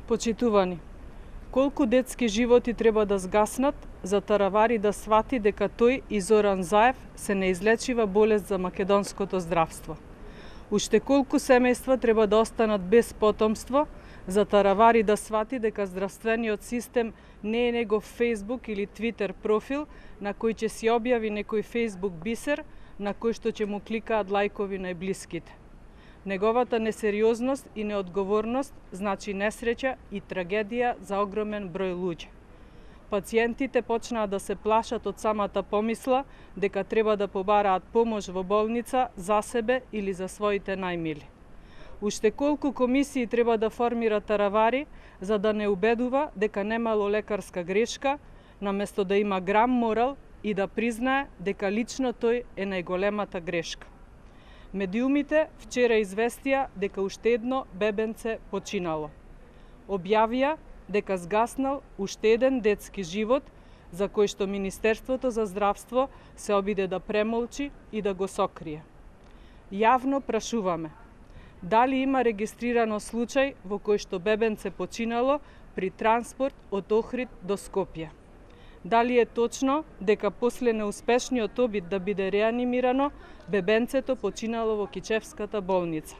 Почитувани, колку детски животи треба да згаснат за Таравари да свати дека тој и Зоран Заев се неизлечива болест за македонското здравство? Уште колку семејства треба да останат без потомство за Таравари да свати дека здравствениот систем не е негов Facebook или Twitter профил на кој ќе си објави некој Facebook бисер на кој што ќе му кликаат лајкови најблиските? Неговата несериозност и неодговорност значи несреќа и трагедија за огромен број луѓе. Пациентите почнаа да се плашат од самата помисла дека треба да побараат помош во болница за себе или за своите најмили. Уште колку комисии треба да формира Таравари за да не убедува дека немало лекарска грешка, наместо да има грам морал и да признае дека лично тој е најголемата грешка. Медиумите вчера известија дека уште едно бебенце починало. Објавија дека згаснал уште еден детски живот за кој што Министерството за здравство се обиде да премолчи и да го сокрие. Јавно прашуваме, дали има регистрирано случај во кој што бебенце починало при транспорт од Охрид до Скопје? Дали е точно дека после неуспешниот обид да биде реанимирано, бебенцето починало во Кичевската болница?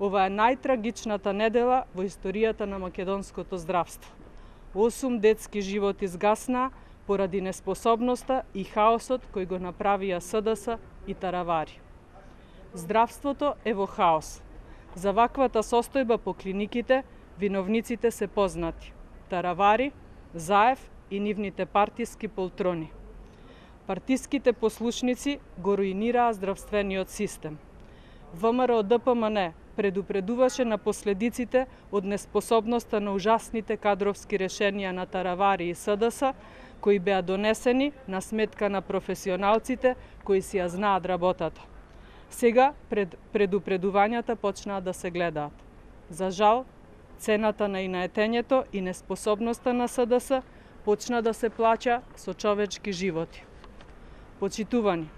Ова е најтрагичната недела во историјата на македонското здравство. 8 детски животи згасна поради неспособноста и хаосот кој го направија СДС и Таравари. Здравството е во хаос. За ваквата состојба по клиниките виновниците се познати: Таравари, Заев и нивните партиски полтрони. Партиските послушници го руинираа здравствениот систем. ВМРО ДПМН предупредуваше на последиците од неспособноста на ужасните кадровски решенија на Таравари и СДС, кои беа донесени на сметка на професионалците кои си ја знаат работата. Сега предупредувањата почнаа да се гледаат. За жал, цената на инаетењето и неспособноста на СДС почна да се плаќа со човечки животи. Почитувани,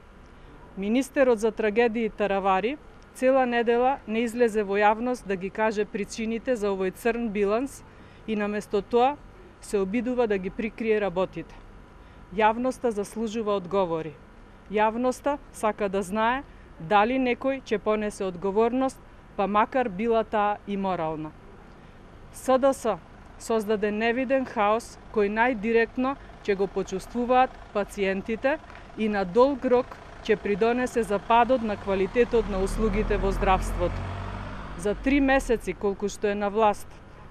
министерот за трагедии Таравари цела недела не излезе во јавност да ги каже причините за овој црн биланс и наместо тоа се обидува да ги прикрие работите. Јавноста заслужува одговори. Јавноста сака да знае дали некој ќе понесе одговорност, па макар била таа и морална. СДС создаде невиден хаос кој најдиректно ќе го почувствуваат пациентите и на долг рок ќе придонесе за падот на квалитетот на услугите во здравството. За 3 месеци колку што е на власт,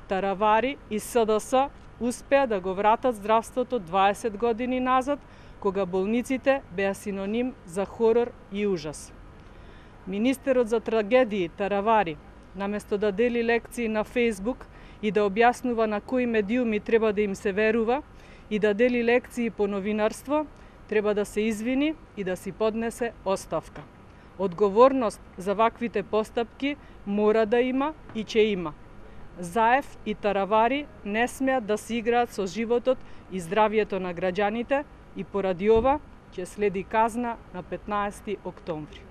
Таравари и СДС успеа да го вратат здравството 20 години назад, кога болниците беа синоним за хорор и ужас. Министерот за трагедии Таравари, наместо да дели лекции на Facebook и да објаснува на кои медиуми треба да им се верува и да дели лекции по новинарство, треба да се извини и да си поднесе оставка. Одговорност за ваквите постапки мора да има и ќе има. Заев и Таравари не смеат да се играат со животот и здравието на граѓаните и поради ова ќе следи казна на 15 октомври.